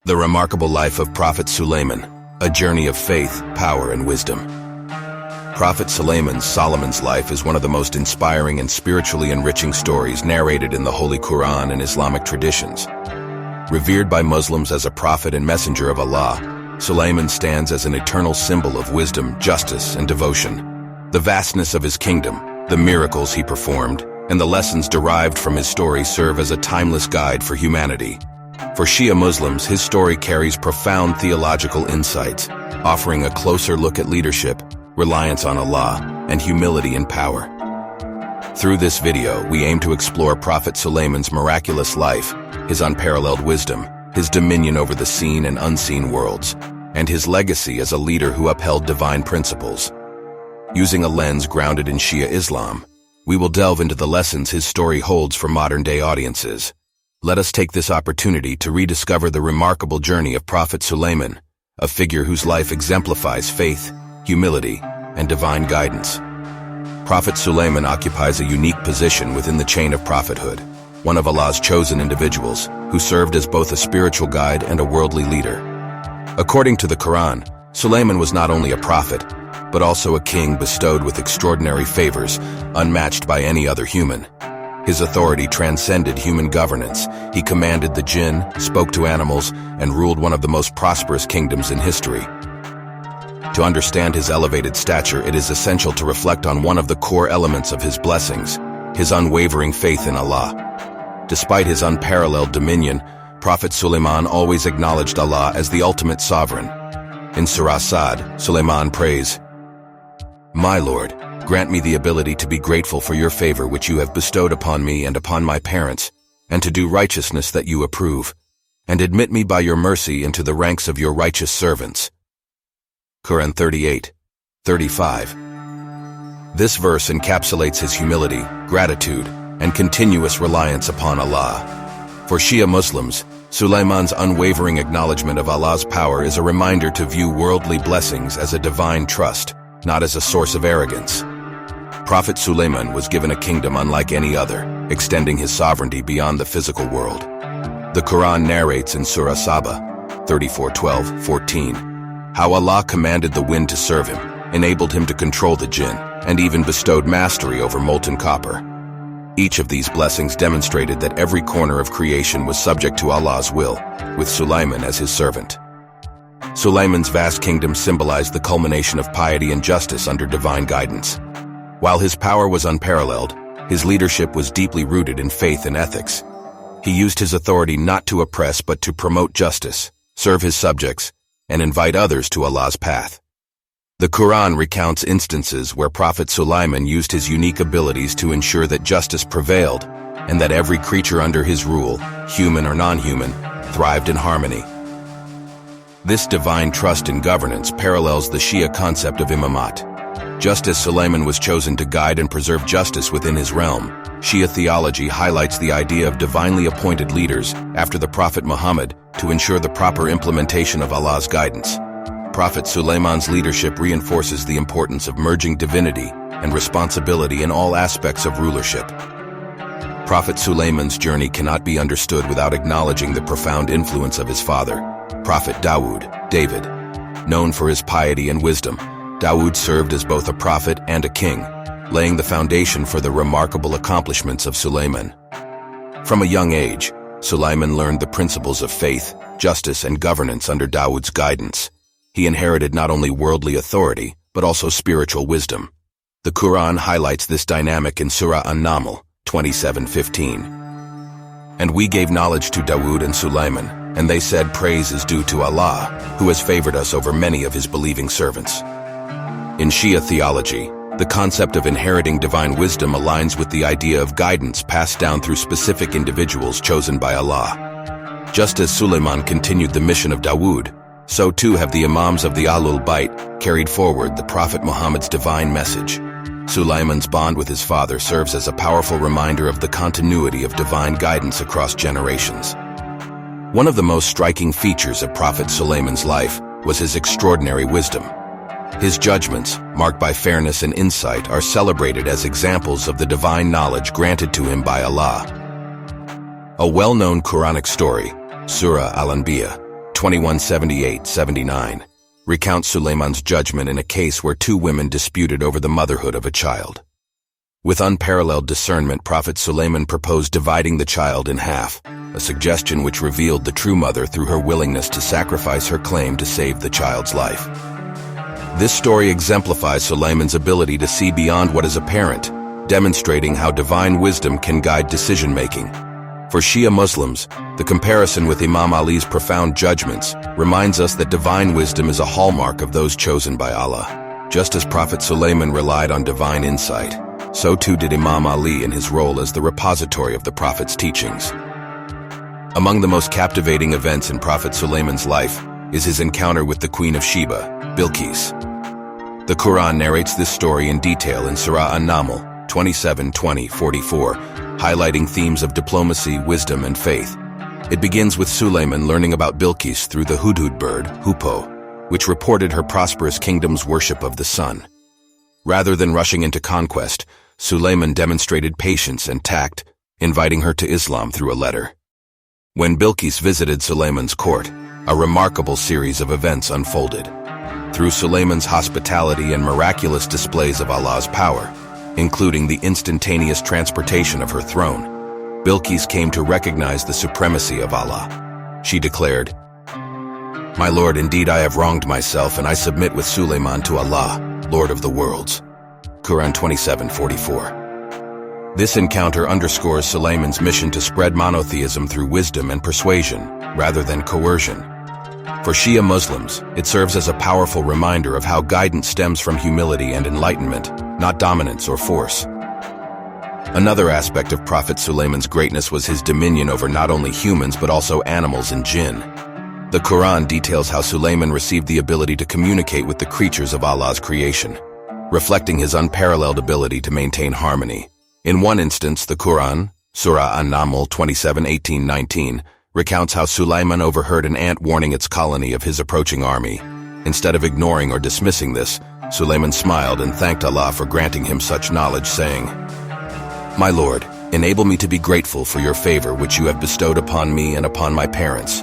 The remarkable life of Prophet Sulaiman, a journey of faith, power, and wisdom. Prophet Solomon's life is one of the most inspiring and spiritually enriching stories narrated in the Holy Quran and Islamic traditions. Revered by Muslims as a prophet and messenger of Allah, Sulaiman stands as an eternal symbol of wisdom, justice, and devotion. The vastness of his kingdom, the miracles he performed, and the lessons derived from his story serve as a timeless guide for humanity. For Shia Muslims, his story carries profound theological insights, offering a closer look at leadership, reliance on Allah, and humility in power. Through this video, we aim to explore Prophet Sulaiman's miraculous life, his unparalleled wisdom, his dominion over the seen and unseen worlds, and his legacy as a leader who upheld divine principles. Using a lens grounded in Shia Islam, we will delve into the lessons his story holds for modern-day audiences. Let us take this opportunity to rediscover the remarkable journey of Prophet Sulaiman, a figure whose life exemplifies faith, humility, and divine guidance. Prophet Sulaiman occupies a unique position within the chain of prophethood, one of Allah's chosen individuals who served as both a spiritual guide and a worldly leader. According to the Quran, Sulaiman was not only a prophet, but also a king bestowed with extraordinary favors, unmatched by any other human. His authority transcended human governance. He commanded the jinn, spoke to animals, and ruled one of the most prosperous kingdoms in history. To understand his elevated stature, it is essential to reflect on one of the core elements of his blessings, his unwavering faith in Allah. Despite his unparalleled dominion, Prophet Sulaiman always acknowledged Allah as the ultimate sovereign. In Surah Sad, Sulaiman prays, "My Lord, grant me the ability to be grateful for your favor which you have bestowed upon me and upon my parents, and to do righteousness that you approve, and admit me by your mercy into the ranks of your righteous servants." Quran 38:35. This verse encapsulates his humility, gratitude, and continuous reliance upon Allah. For Shia Muslims, Sulaiman's unwavering acknowledgement of Allah's power is a reminder to view worldly blessings as a divine trust, not as a source of arrogance. Prophet Sulaiman was given a kingdom unlike any other, extending his sovereignty beyond the physical world. The Quran narrates in Surah Saba 34:12-14 how Allah commanded the wind to serve him, enabled him to control the jinn, and even bestowed mastery over molten copper. Each of these blessings demonstrated that every corner of creation was subject to Allah's will, with Sulaiman as his servant. Sulaiman's vast kingdom symbolized the culmination of piety and justice under divine guidance. While his power was unparalleled, his leadership was deeply rooted in faith and ethics. He used his authority not to oppress but to promote justice, serve his subjects, and invite others to Allah's path. The Quran recounts instances where Prophet Sulaiman used his unique abilities to ensure that justice prevailed and that every creature under his rule, human or non-human, thrived in harmony. This divine trust in governance parallels the Shia concept of imamat. Just as Sulaiman was chosen to guide and preserve justice within his realm, Shia theology highlights the idea of divinely appointed leaders after the Prophet Muhammad to ensure the proper implementation of Allah's guidance. Prophet Sulaiman's leadership reinforces the importance of merging divinity and responsibility in all aspects of rulership. Prophet Sulaiman's journey cannot be understood without acknowledging the profound influence of his father, Prophet David. Known for his piety and wisdom, Dawood served as both a prophet and a king, laying the foundation for the remarkable accomplishments of Sulaiman. From a young age, Sulaiman learned the principles of faith, justice, and governance under Dawood's guidance. He inherited not only worldly authority, but also spiritual wisdom. The Quran highlights this dynamic in Surah An-Naml 27:15. "And we gave knowledge to Dawood and Sulaiman, and they said, praise is due to Allah, who has favored us over many of his believing servants." In Shia theology, the concept of inheriting divine wisdom aligns with the idea of guidance passed down through specific individuals chosen by Allah. Just as Sulaiman continued the mission of Dawood, so too have the Imams of the Ahlul Bayt carried forward the Prophet Muhammad's divine message. Sulaiman's bond with his father serves as a powerful reminder of the continuity of divine guidance across generations. One of the most striking features of Prophet Sulaiman's life was his extraordinary wisdom. His judgments, marked by fairness and insight, are celebrated as examples of the divine knowledge granted to him by Allah. A well-known Quranic story, Surah Al-Anbiya, 2178-79, recounts Sulaiman's judgment in a case where two women disputed over the motherhood of a child. With unparalleled discernment, Prophet Sulaiman proposed dividing the child in half, a suggestion which revealed the true mother through her willingness to sacrifice her claim to save the child's life. This story exemplifies Sulaiman's ability to see beyond what is apparent, demonstrating how divine wisdom can guide decision-making. For Shia Muslims, the comparison with Imam Ali's profound judgments reminds us that divine wisdom is a hallmark of those chosen by Allah. Just as Prophet Sulaiman relied on divine insight, so too did Imam Ali in his role as the repository of the Prophet's teachings. Among the most captivating events in Prophet Sulaiman's life is his encounter with the Queen of Sheba, Bilqis. The Quran narrates this story in detail in Surah An-Naml 27:20-44, highlighting themes of diplomacy, wisdom, and faith. It begins with Sulaiman learning about Bilqis through the hudhud bird, Hoopoe, which reported her prosperous kingdom's worship of the sun. Rather than rushing into conquest, Sulaiman demonstrated patience and tact, inviting her to Islam through a letter. When Bilqis visited Sulaiman's court, a remarkable series of events unfolded. Through Sulaiman's hospitality and miraculous displays of Allah's power, including the instantaneous transportation of her throne, Bilqis came to recognize the supremacy of Allah. She declared, "My Lord, indeed I have wronged myself, and I submit with Sulaiman to Allah, Lord of the worlds." Quran 27:44. This encounter underscores Sulaiman's mission to spread monotheism through wisdom and persuasion, rather than coercion. For Shia Muslims, it serves as a powerful reminder of how guidance stems from humility and enlightenment, not dominance or force. Another aspect of Prophet Sulaiman's greatness was his dominion over not only humans but also animals and jinn. The Quran details how Sulaiman received the ability to communicate with the creatures of Allah's creation, reflecting his unparalleled ability to maintain harmony. In one instance, the Quran, Surah An-Naml 27:18-19, recounts how Sulaiman overheard an ant warning its colony of his approaching army. Instead of ignoring or dismissing this, Sulaiman smiled and thanked Allah for granting him such knowledge, saying, "My Lord, enable me to be grateful for your favor which you have bestowed upon me and upon my parents."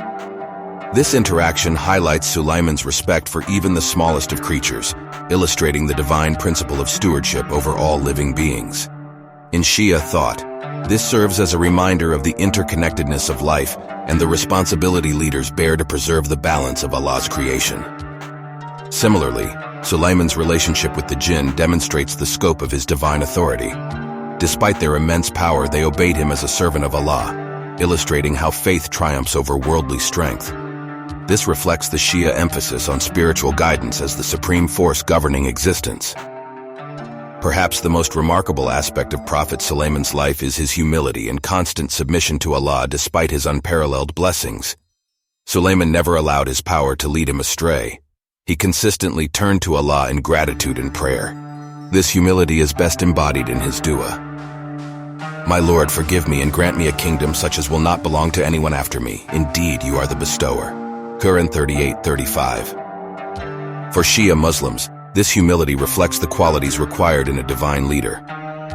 This interaction highlights Sulaiman's respect for even the smallest of creatures, illustrating the divine principle of stewardship over all living beings. In Shia thought, this serves as a reminder of the interconnectedness of life and the responsibility leaders bear to preserve the balance of Allah's creation. Similarly, Sulaiman's relationship with the jinn demonstrates the scope of his divine authority. Despite their immense power, they obeyed him as a servant of Allah, illustrating how faith triumphs over worldly strength. This reflects the Shia emphasis on spiritual guidance as the supreme force governing existence. Perhaps the most remarkable aspect of Prophet Sulaiman's life is his humility and constant submission to Allah despite his unparalleled blessings. Sulaiman never allowed his power to lead him astray. He consistently turned to Allah in gratitude and prayer. This humility is best embodied in his dua. "My Lord, forgive me and grant me a kingdom such as will not belong to anyone after me. Indeed, you are the bestower." Quran 38:35. For Shia Muslims, this humility reflects the qualities required in a divine leader.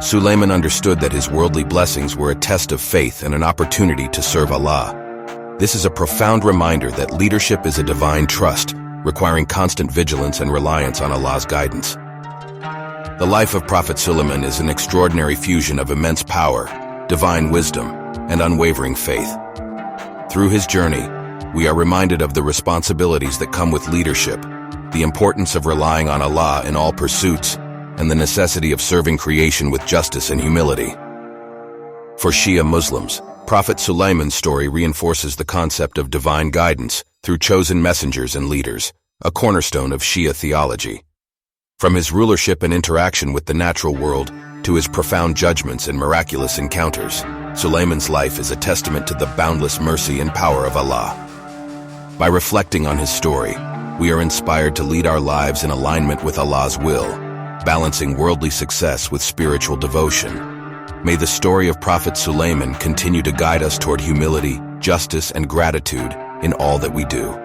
Sulaiman understood that his worldly blessings were a test of faith and an opportunity to serve Allah. This is a profound reminder that leadership is a divine trust, requiring constant vigilance and reliance on Allah's guidance. The life of Prophet Sulaiman is an extraordinary fusion of immense power, divine wisdom, and unwavering faith. Through his journey, we are reminded of the responsibilities that come with leadership, the importance of relying on Allah in all pursuits, and the necessity of serving creation with justice and humility. For Shia Muslims, Prophet Sulaiman's story reinforces the concept of divine guidance through chosen messengers and leaders, a cornerstone of Shia theology. From his rulership and interaction with the natural world to his profound judgments and miraculous encounters, Sulaiman's life is a testament to the boundless mercy and power of Allah. By reflecting on his story, we are inspired to lead our lives in alignment with Allah's will, balancing worldly success with spiritual devotion. May the story of Prophet Sulaiman continue to guide us toward humility, justice, and gratitude in all that we do.